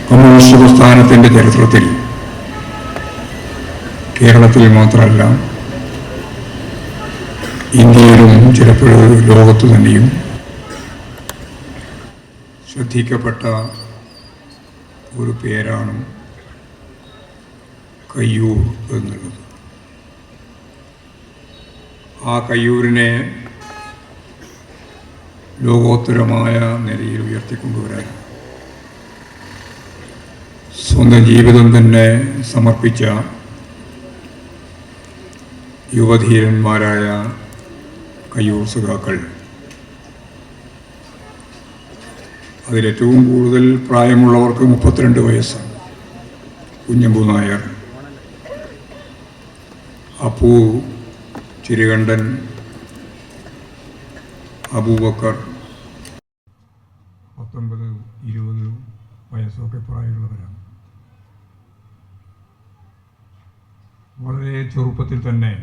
Communist പ്രസ്ഥാനത്തിൻ്റെ ചരിത്രത്തിൽ കേരളത്തിൽ മാത്രമല്ല ഇന്ത്യയിലും ചിലപ്പോൾ ലോകത്ത് തന്നെയും ശ്രദ്ധിക്കപ്പെട്ട ഒരു പേരാണ് കയ്യൂർ എന്നുള്ളത്. ആ കയ്യൂരിനെ ലോകോത്തരമായ നിലയിൽ ഉയർത്തിക്കൊണ്ടുവരാൻ സ്വന്തം ജീവിതം തന്നെ സമർപ്പിച്ച യുവധീരന്മാരായ കയ്യൂർ സഖാക്കൾ, അതിലേറ്റവും കൂടുതൽ പ്രായമുള്ളവർക്ക് 32 വയസ്സാണ്. കുഞ്ഞമ്പു നായർ, അപ്പു ചിരുകണ്ഠൻ, അബൂബക്കർ 19-20 വയസ്സൊക്കെ പ്രായമുള്ളവരാണ്. വളരെ ചെറുപ്പത്തിൽ തന്നെ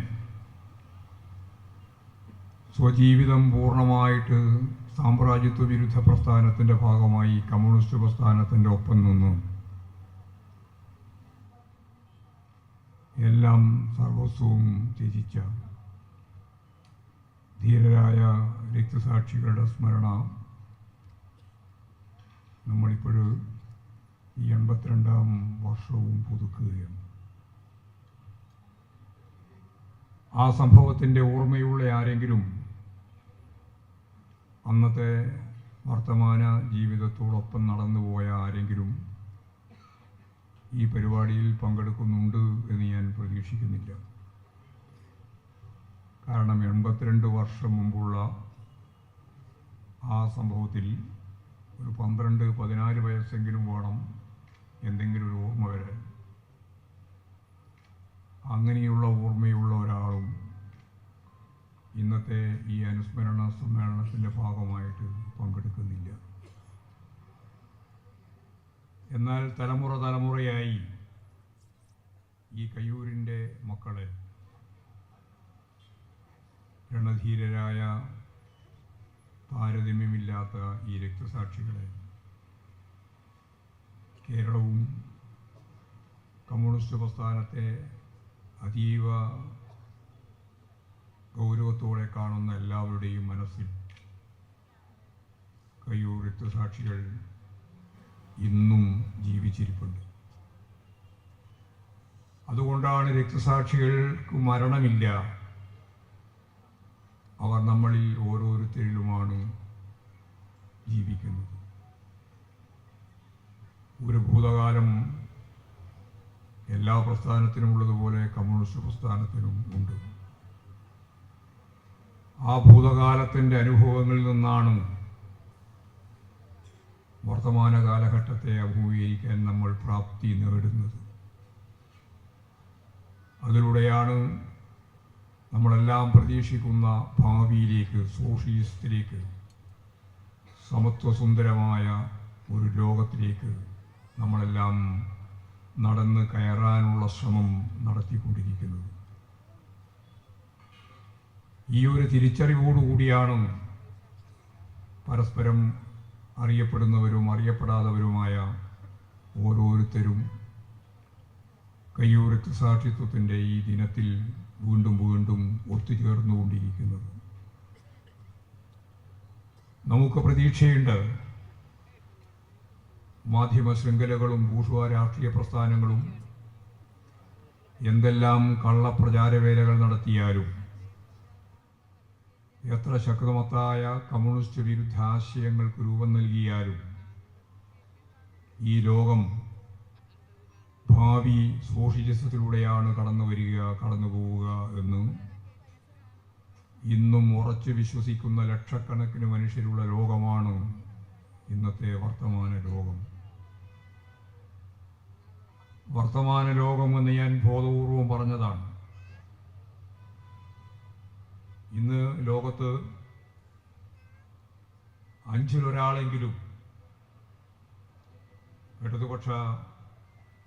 സ്വജീവിതം പൂർണ്ണമായിട്ട് സാമ്രാജ്യത്വ വിരുദ്ധ പ്രസ്ഥാനത്തിൻ്റെ ഭാഗമായി കമ്മ്യൂണിസ്റ്റ് പ്രസ്ഥാനത്തിൻ്റെ ഒപ്പം നിന്നു എല്ലാം സർവസ്വവും ത്യജിച്ച ധീരരായ രക്തസാക്ഷികളുടെ സ്മരണ നമ്മളിപ്പോഴും ഈ 82ാം വർഷവും പുതുക്കുകയാണ്. ആ സംഭവത്തിൻ്റെ ഓർമ്മയുള്ള ആരെങ്കിലും അന്നത്തെ വർത്തമാന ജീവിതത്തോടൊപ്പം നടന്നുപോയ ആരെങ്കിലും ഈ പരിപാടിയിൽ പങ്കെടുക്കുന്നുണ്ട് എന്ന് ഞാൻ പ്രതീക്ഷിക്കുന്നില്ല. കാരണം 82 വർഷം മുമ്പുള്ള ആ സംഭവത്തിൽ ഒരു 12-14 വയസ്സെങ്കിലും വേണം എന്തെങ്കിലും ഒരു ഓർമ്മ വരാൻ. അങ്ങനെയുള്ള ഓർമ്മയുള്ള ഒരാളും ഇന്നത്തെ ഈ അനുസ്മരണ സമ്മേളനത്തിൻ്റെ ഭാഗമായിട്ട് പങ്കെടുക്കുന്നില്ല. എന്നാൽ തലമുറയായി ഈ കയ്യൂരിൻ്റെ മക്കളെ, രണധീരരായ താരതമ്യമില്ലാത്ത ഈ രക്തസാക്ഷികളെ കേരളവും കമ്മ്യൂണിസ്റ്റ് പ്രസ്ഥാനത്തെ അതീവ ഗൗരവത്തോടെ കാണുന്ന എല്ലാവരുടെയും മനസ്സിൽ കയ്യൂർ രക്തസാക്ഷികൾ ഇന്നും ജീവിച്ചിരിപ്പുണ്ട്. അതുകൊണ്ടാണ് രക്തസാക്ഷികൾക്ക് മരണമില്ല. അവർ നമ്മളിൽ ഓരോരുത്തരിലുമാണ് ജീവിക്കുന്നത്. ഒരു ഭൂതകാലം എല്ലാ പ്രസ്ഥാനത്തിനും ഉള്ളതുപോലെ കമ്മ്യൂണിസ്റ്റ് പ്രസ്ഥാനത്തിനും ഉണ്ട്. ആ ഭൂതകാലത്തിൻ്റെ അനുഭവങ്ങളിൽ നിന്നാണ് വർത്തമാന കാലഘട്ടത്തെ അഭിമുഖീകരിക്കാൻ നമ്മൾ പ്രാപ്തി നേടുന്നത്. അതിലൂടെയാണ് നമ്മളെല്ലാം പ്രതീക്ഷിക്കുന്ന ഭാവിയിലേക്ക്, സോഷ്യലിസത്തിലേക്ക്, സമത്വസുന്ദരമായ ഒരു ലോകത്തിലേക്ക് നമ്മളെല്ലാം നടന്ന് കയറാനുള്ള ശ്രമം നടത്തിക്കൊണ്ടിരിക്കുന്നത്. ഈ ഒരു തിരിച്ചറിവോടുകൂടിയാണ് പരസ്പരം അറിയപ്പെടുന്നവരും അറിയപ്പെടാത്തവരുമായ ഓരോരുത്തരും കയ്യൂർ രക്തസാക്ഷിത്വത്തിൻ്റെ ഈ ദിനത്തിൽ വീണ്ടും ഒത്തുചേർന്നുകൊണ്ടിരിക്കുന്നത്. നമുക്ക് പ്രതീക്ഷയുണ്ട്. മാധ്യമ ശൃംഖലകളും ബൂർഷ്വാ രാഷ്ട്രീയ പ്രസ്ഥാനങ്ങളും എന്തെല്ലാം കള്ളപ്രചാരവേലകൾ നടത്തിയാലും, എത്ര ശക്തമത്തായ കമ്മ്യൂണിസ്റ്റ് വിരുദ്ധ ആശയങ്ങൾക്ക് രൂപം നൽകിയാലും, ഈ ലോകം ഭാവി സോഷ്യലിസത്തിലൂടെയാണ് കടന്നു പോവുക എന്ന് ഇന്നും ഉറച്ചു വിശ്വസിക്കുന്ന ലക്ഷക്കണക്കിന് മനുഷ്യരുള്ള ലോകമാണ് ഇന്നത്തെ വർത്തമാന ലോകം. വർത്തമാന ലോകമെന്ന് ഞാൻ ബോധപൂർവം പറഞ്ഞതാണ്. ഇന്ന് ലോകത്ത് 5-ൽ-1 ഇടതുപക്ഷ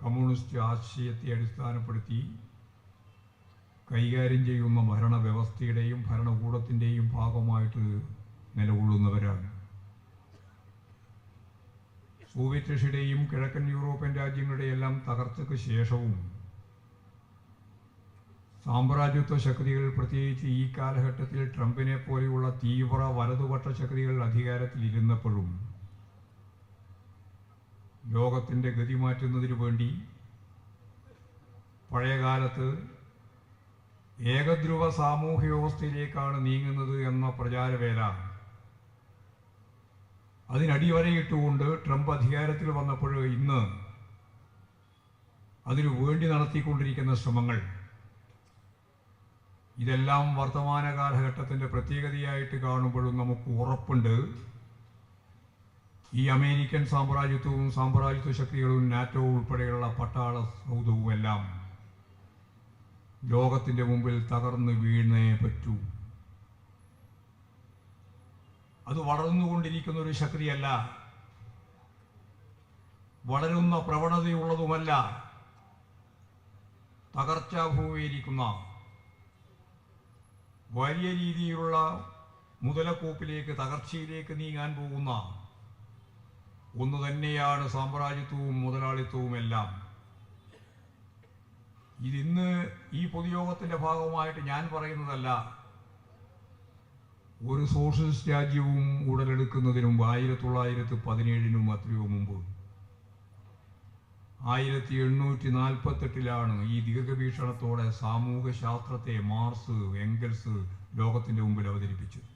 കമ്മ്യൂണിസ്റ്റ് ആശയത്തെ അടിസ്ഥാനപ്പെടുത്തി കൈകാര്യം ചെയ്യുന്ന ഭരണവ്യവസ്ഥയുടെയും ഭരണകൂടത്തിൻ്റെയും ഭാഗമായിട്ട് നിലകൊള്ളുന്നവരാണ്. സോവിയറ്റ് റഷ്യയുടെയും കിഴക്കൻ യൂറോപ്യൻ രാജ്യങ്ങളുടെയെല്ലാം തകർച്ചയ്ക്ക് ശേഷവും സാമ്രാജ്യത്വ ശക്തികൾ, പ്രത്യേകിച്ച് ഈ കാലഘട്ടത്തിൽ ട്രംപിനെ പോലെയുള്ള തീവ്ര വലതുപക്ഷ ശക്തികൾ അധികാരത്തിലിരുന്നപ്പോഴും ലോകത്തിൻ്റെ ഗതി മാറ്റുന്നതിനു വേണ്ടി പഴയകാലത്ത് ഏകധ്രുവ സാമൂഹ്യ വ്യവസ്ഥയിലേക്കാണ് നീങ്ങുന്നത് എന്ന പ്രചാരവേല അതിനടിവരയിട്ടുകൊണ്ട് ട്രംപ് അധികാരത്തിൽ വന്നപ്പോൾ ഇന്ന് അതിനു വേണ്ടി നടത്തിക്കൊണ്ടിരിക്കുന്ന ശ്രമങ്ങൾ, ഇതെല്ലാം വർത്തമാന കാലഘട്ടത്തിൻ്റെ പ്രത്യേകതയായിട്ട് കാണുമ്പോഴും നമുക്ക് ഉറപ്പുണ്ട് ഈ അമേരിക്കൻ സാമ്രാജ്യത്വവും സാമ്രാജ്യത്വ ശക്തികളും നാറ്റോ ഉൾപ്പെടെയുള്ള പട്ടാള സൗധവുമെല്ലാം ലോകത്തിൻ്റെ മുമ്പിൽ തകർന്നു വീണേ പറ്റൂ. അത് വളർന്നുകൊണ്ടിരിക്കുന്ന ഒരു ശക്തിയല്ല, വളരുന്ന പ്രവണതയുള്ളതുമല്ല, തകർച്ചാഭൂമിയിരിക്കുന്ന വലിയ രീതിയിലുള്ള മുതലക്കൂപ്പിലേക്ക്, തകർച്ചയിലേക്ക് നീങ്ങാൻ പോകുന്ന ഒന്ന് തന്നെയാണ് സാമ്രാജ്യത്വവും മുതലാളിത്തവുമെല്ലാം. ഇതിന്ന് ഈ പൊതുയോഗത്തിൻ്റെ ഭാഗമായിട്ട് ഞാൻ പറയുന്നതല്ല. ഒരു സോഷ്യലിസ്റ്റ് രാജ്യവും ഉടലെടുക്കുന്നതിനും 1917 അത്രയോ മുമ്പ് 1848 ഈ ദീർഘവീക്ഷണത്തോടെ സാമൂഹ്യശാസ്ത്രത്തെ മാർക്സ്, എംഗൽസ് ലോകത്തിൻ്റെ മുമ്പിൽ അവതരിപ്പിച്ചത്.